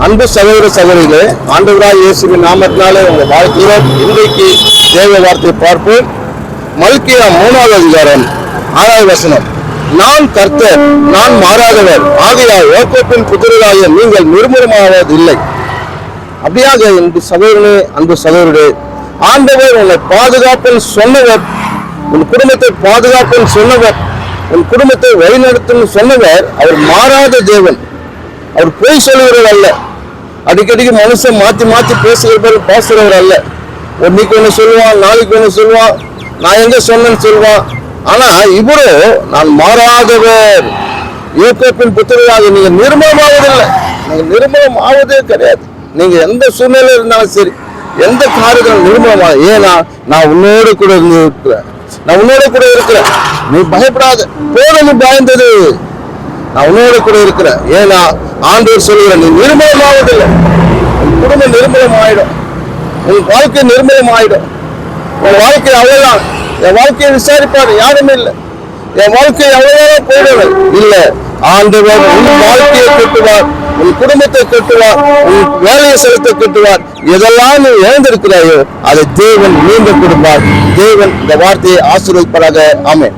அன்பு சகோதர சகோதரிகளே, ஆண்டவராய் இயேசுவின் நாமத்தினாலே உங்கள் வாழ்க்கையில் இன்றைக்கு தேவ வார்த்தையை பார்ப்போம். மல்கியா 3வது அதிகாரம் 6வது வசனம். நான் கர்த்தர், நான் மாறாதவர், ஆகையால் யாக்கோபின் புத்திரராகிய நீங்கள் நிர்மூலமாவதில்லை. அப்படியாக அன்பு சகோதரனே, அன்பு சகோதரரே, ஆண்டவர் உன்னை பாதுகாப்புன்னு சொன்னவர், உன் குடும்பத்தை பாதுகாப்புன்னு சொன்னவர், உன் குடும்பத்தை வழிநடத்துன்னு சொன்னவர். அவர் மாறாத தேவன். அவர் பொய் சொல்லுகிறவர் அல்ல. அடிக்கடிக்கு மனுஷன் மாற்றி மாற்றி பேசுகிறவர் அல்ல. இன்னைக்கு ஒன்று சொல்லுவான், நாளைக்கு ஒன்று சொல்லுவான், நான் எங்க சொன்னேன்னு சொல்லுவான். ஆனா இவரோ நான் மாறாதவர், யாக்கோபின் புத்திரராக நீங்க நிர்மூலமாவதில்லை. நீங்க நிர்மூலம் ஆவதே கிடையாது. நீங்க எந்த சூழ்நிலையில் இருந்தாலும் சரி, எந்த காரியத்திலும் நிர்மூலமாக. ஏன்னா நான் உன்னோடு கூட இருக்கிறேன், நான் உன்னோட கூட இருக்கிறேன். நீ பயப்படாத, போதும் நீ பயந்தது, நான் உன்னோட கூட இருக்கிறேன். ஏன்னா ஆண்டவர் சொல்லுகிற நீ நிர்மூலமாவதில்லை. உன் குடும்பம் நிர்மூலம் ஆயிடும், உன் வாழ்க்கை நிர்மூலம் ஆயிடும். உன் வாழ்க்கை அவ்வளவுதான். என் வாழ்க்கையை விசாரிப்பாரு, யாருமே இல்லை. என் வாழ்க்கை அவ்வளவுதான் போயிடுவேன் இல்லை. ஆண்டவர் உன் வாழ்க்கையை கட்டுவார், உன் குடும்பத்தை கட்டுவார், உன் வேலையை செலுத்த கட்டுவார். எதெல்லாம் நீ இழந்திருக்கிறாயோ அதை தேவன் மீண்டும் கொடுப்பார். தேவன் இந்த வார்த்தையை ஆசீர்வதிப்பாராக. ஆமென்.